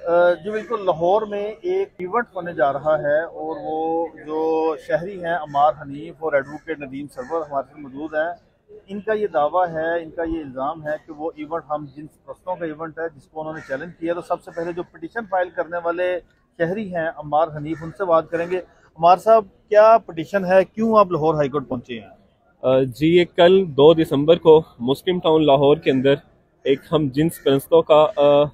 जी बिल्कुल, लाहौर में एक इवेंट होने जा रहा है और वो जो शहरी हैं अमार हनीफ और एडवोकेट नदीम सरवर हमारे साथ मौजूद हैं। इनका ये दावा है, इनका ये इल्ज़ाम है कि वो इवेंट हम जिन प्रस्तों का इवेंट है जिसको उन्होंने चैलेंज किया। तो सबसे पहले जो पिटीशन फाइल करने वाले शहरी हैं अमार हनीफ, उनसे बात करेंगे। अमार साहब, क्या पिटीशन है, क्यों आप लाहौर हाईकोर्ट पहुंचे हैं? जी, ये कल 2 दिसंबर को मुस्लिम टाउन लाहौर के अंदर एक हम जिन्स परस्तों का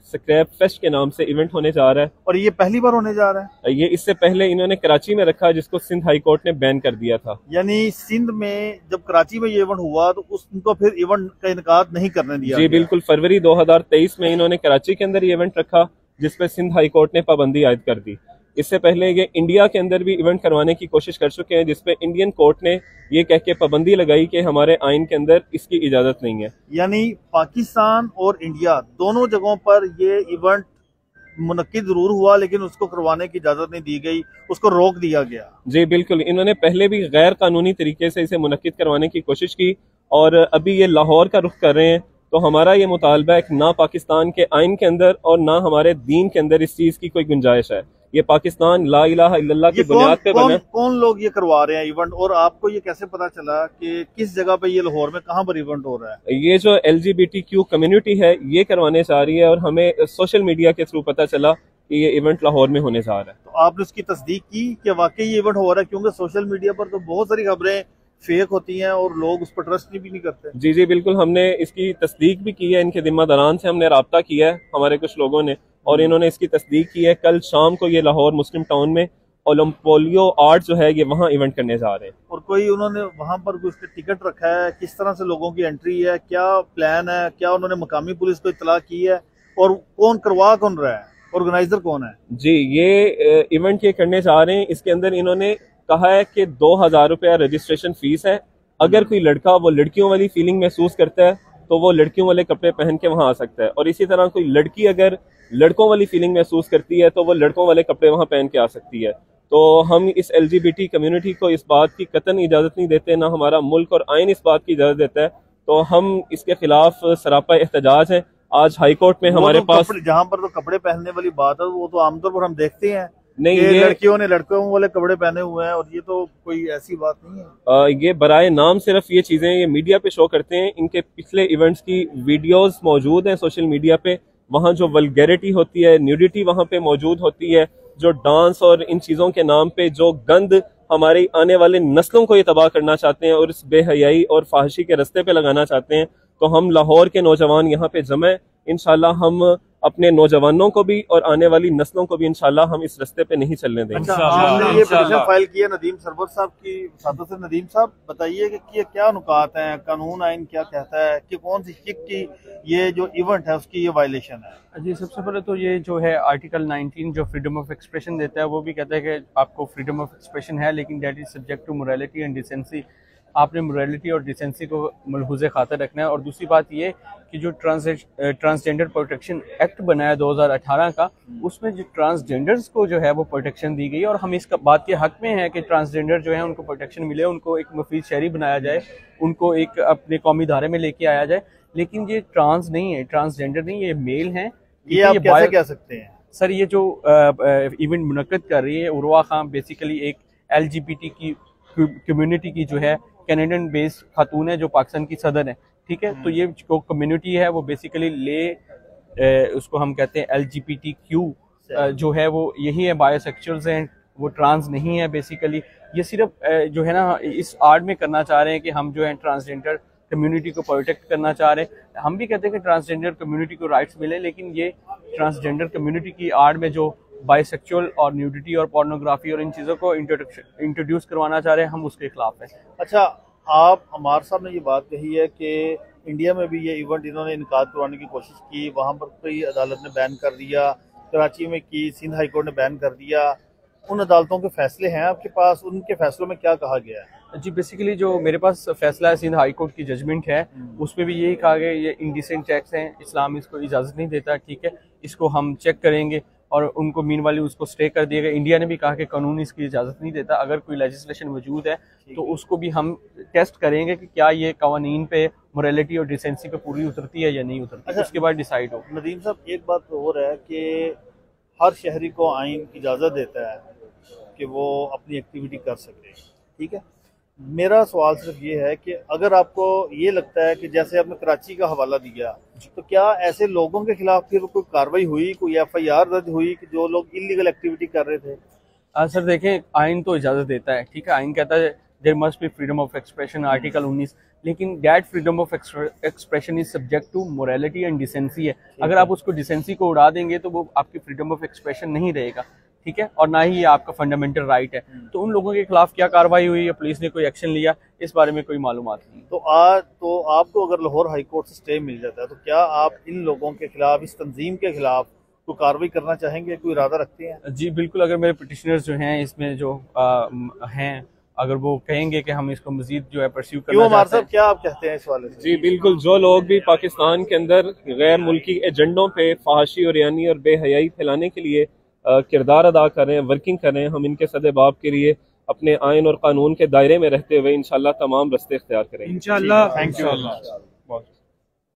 स्क्रैप फेस्ट के नाम से इवेंट होने जा रहा है। और ये पहली बार होने जा रहा है? ये इससे पहले इन्होंने कराची में रखा, जिसको सिंध हाई कोर्ट ने बैन कर दिया था। यानी सिंध में जब कराची में ये इवेंट हुआ तो उनको फिर इवेंट का इनकार नहीं करने दिया? जी बिल्कुल, फरवरी 2023 में इन्होंने कराची के अंदर ये इवेंट रखा, जिसपे सिंध हाई कोर्ट ने पाबंदी आयद कर दी। इससे पहले ये इंडिया के अंदर भी इवेंट करवाने की कोशिश कर चुके हैं, जिसपे इंडियन कोर्ट ने ये कह के पाबंदी लगाई कि हमारे आइन के अंदर इसकी इजाजत नहीं है। यानी पाकिस्तान और इंडिया दोनों जगहों पर ये इवेंट मुनक्किद जरूर हुआ, लेकिन उसको करवाने की इजाजत नहीं दी गई, उसको रोक दिया गया। जी बिल्कुल, इन्होंने पहले भी गैर कानूनी तरीके से इसे मुनक्किद करवाने की कोशिश की और अभी ये लाहौर का रुख कर रहे हैं। तो हमारा ये मुतालबा है कि ना पाकिस्तान के आइन के अंदर और ना हमारे दीन के अंदर इस चीज की कोई गुंजाइश है। ये पाकिस्तान ला इलाहा इल्लल्लाह की बुनियाद पे बना। कौन लोग ये करवा रहे हैं इवेंट, और आपको ये कैसे पता चला कि किस जगह पे ये लाहौर में कहाँ पर इवेंट हो रहा है? ये जो LGBTQ कम्युनिटी है ये करवाने जा रही है और हमें सोशल मीडिया के थ्रू पता चला कि ये इवेंट लाहौर में होने जा रहा है। तो आपने उसकी तस्दीक की कि वाकई ये इवेंट हो रहा है? क्योंकि सोशल मीडिया पर तो बहुत सारी खबरें फेक होती हैं और लोग उस पर ट्रस्ट भी नहीं करते। जी जी बिल्कुल, हमने इसकी तस्दीक भी की है, इनके जिम्मेदारान से हमने राब्ता किया है हमारे कुछ लोगों ने, और इन्होंने इसकी तस्दीक की है। कल शाम को ये लाहौर मुस्लिम टाउन में ओलंपोलियो आर्ट जो है ये वहाँ इवेंट करने जा रहे हैं। और कोई उन्होंने वहाँ पर कुछ टिकट रखा है? किस तरह से लोगों की एंट्री है, क्या प्लान है, क्या उन्होंने मकामी पुलिस को इतला की है, और कौन करवा कौन रहा है, ऑर्गेनाइजर कौन है? जी, ये इवेंट ये करने जा रहे हैं, इसके अंदर इन्होंने कहा है कि 2000 रुपया रजिस्ट्रेशन फीस है। अगर कोई लड़का वो लड़कियों वाली फीलिंग महसूस करता है तो वो लड़कियों वाले कपड़े पहन के वहाँ आ सकता है, और इसी तरह कोई लड़की अगर लड़कों वाली फीलिंग महसूस करती है तो वो लड़कों वाले कपड़े वहाँ पहन के आ सकती है। तो हम इस LGBT कम्युनिटी को इस बात की कतई इजाज़त नहीं देते, ना हमारा मुल्क और आइन इस बात की इजाज़त देता है। तो हम इसके खिलाफ सरापा एहतजाज हैं। आज हाई कोर्ट में हमारे पास जहाँ पर तो कपड़े पहनने वाली बात है वो तो आमतौर पर हम देखते हैं नहीं, ये लड़कियों ने लड़कों वाले कपड़े पहने हुए हैं, और ये तो कोई ऐसी बात नहीं है। ये बराए नाम सिर्फ ये चीजें ये मीडिया पे शो करते हैं। इनके पिछले इवेंट्स की वीडियोस मौजूद हैं सोशल मीडिया पे। वहाँ जो वल्गैरिटी होती है, न्यूडिटी वहाँ पे मौजूद होती है, जो डांस और इन चीजों के नाम पे जो गंद हमारी आने वाले नस्लों को ये तबाह करना चाहते हैं और इस बेहयाई और फाहिशी के रास्ते पे लगाना चाहते हैं। तो हम लाहौर के नौजवान यहाँ पे जमे, इंशाल्लाह हम अपने नौजवानों को भी और आने वाली नस्लों को भी इंशाल्लाह हम इस रास्ते पे नहीं चलने देंगे। अच्छा, आपने ये पिटीशन फाइल किया नदीम सरवर साहब की साथों से। नदीम साहब, बताइए कि ये क्या नुकात हैं, कानून आइन क्या कहता है कि कौन सी शिक की ये जो इवेंट है उसकी ये वायलेशन है? जी, सबसे पहले तो ये जो है आर्टिकल 19 जो फ्रीडम ऑफ एक्सप्रेशन देता है वो भी कहता है कि आपको फ्रीडम ऑफ एक्सप्रेशन है, लेकिन that is subject to morality and decency. आपने मोरालिटी और डिसेंसी को मलहूज़े खातर रखना है। और दूसरी बात ये कि जो ट्रांसजेंडर प्रोटेक्शन एक्ट बना है 2018 का, उसमें जो ट्रांसजेंडर्स को जो है वो प्रोटेक्शन दी गई है, और हम इस बात के हक में है कि ट्रांसजेंडर जो है उनको प्रोटेक्शन मिले, उनको एक मुफीद शहरी बनाया जाए, उनको एक अपने कौमी धारे में लेके आया जाए। लेकिन ये ट्रांस नहीं है, ट्रांसजेंडर नहीं, ये मेल हैं। ये आप कैसे कह सकते हैं? सर, ये जो इवेंट मुनक्किद कर रही है उर्वा खान, बेसिकली एक LGBT की कम्युनिटी की जो है कैनेडियन बेस्ड खातून है जो पाकिस्तान की सदर है, ठीक है। तो ये जो कम्युनिटी है वो बेसिकली उसको हम कहते हैं LGBTQ जो है वो यही है, बायोसेक्सुअल्स हैं, वो ट्रांस नहीं है। बेसिकली ये सिर्फ जो है ना इस आड़ में करना चाह रहे हैं कि हम जो है ट्रांसजेंडर कम्युनिटी को प्रोटेक्ट करना चाह रहे हैं। हम भी कहते हैं कि ट्रांसजेंडर कम्युनिटी को राइट्स मिले, लेकिन ये ट्रांसजेंडर कम्युनिटी की आड़ में जो बाइसेक्सुअल और न्यूडिटी और पोर्नोग्राफी और इन चीज़ों को इंट्रोड्यूस करवाना चाह रहे हैं, हम उसके खिलाफ हैं। अच्छा, आप अमार साहब ने ये बात कही है कि इंडिया में भी ये इवेंट इन्होंने इनकार करवाने की कोशिश की, वहाँ पर कोई अदालत ने बैन कर दिया, कराची में की, सिंध हाई कोर्ट ने बैन कर दिया। उन अदालतों के फैसले हैं आपके पास? उनके फैसलों में क्या कहा गया है? जी, बेसिकली जो मेरे पास फैसला है, सिंध हाई कोर्ट की जजमेंट है, उसमें भी यही कहा गया ये इंडिसेंट टैक्स हैं, इस्लाम इसको इजाज़त नहीं देता, ठीक है, इसको हम चेक करेंगे। और उनको मीन वाली उसको स्टे कर दिया गया। इंडिया ने भी कहा कि कानून इसकी इजाज़त नहीं देता, अगर कोई लेजिस्लेशन मौजूद है तो उसको भी हम टेस्ट करेंगे कि क्या ये कवानीन पे मोरालिटी और डिसेंसी पे पूरी उतरती है या नहीं उतरती। अच्छा, उसके बाद डिसाइड हो। नदीम साहब, एक बात तो और है कि हर शहरी को आइन इजाज़त देता है कि वो अपनी एक्टिविटी कर सके। ठीक है, मेरा सवाल सिर्फ ये है कि अगर आपको ये लगता है कि जैसे आपने कराची का हवाला दिया, तो क्या ऐसे लोगों के खिलाफ फिर कोई कार्रवाई हुई, कोई FIR दर्ज हुई कि जो लोग इलीगल एक्टिविटी कर रहे थे? सर देखें, आइन तो इजाज़त देता है, ठीक है, आइन कहता है there must be freedom of expression, article 19, लेकिन that freedom of expression is subject to morality and decency है। अगर आप उसको डिसेंसी को उड़ा देंगे तो वो आपकी फ्रीडम ऑफ एक्सप्रेशन नहीं रहेगा, ठीक है, और ना ही ये आपका फंडामेंटल राइट है। तो उन लोगों के खिलाफ क्या कार्रवाई हुई है, पुलिस ने कोई एक्शन लिया, इस बारे में कोई मालूमात नहीं। तो आपको अगर लाहौर हाई कोर्ट से स्टे मिल जाता है तो क्या आप इन लोगों के खिलाफ, इस तंजीम के खिलाफ कोई कार्रवाई करना चाहेंगे, कोई इरादा रखते हैं? जी बिल्कुल, अगर मेरे पिटिशनर्स जो हैं इसमें जो हैं, अगर वो कहेंगे कि हम इसको मजीद जो है परस्यू करना चाहते हैं। क्या आप कहते हैं इस वाले से? जी बिल्कुल, जो लोग भी पाकिस्तान के अंदर गैर मुल्की एजेंडों पे फहाशी और यानी और बेहयाई फैलाने के लिए किरदार अदा कर रहे हैं, वर्किंग कर रहे हैं, हम इनके सदेबाब के लिए अपने आइन और कानून के दायरे में रहते हुए इंशाल्लाह तमाम रास्ते इख्तियार करेंगे। इंशाल्लाह। Thank you.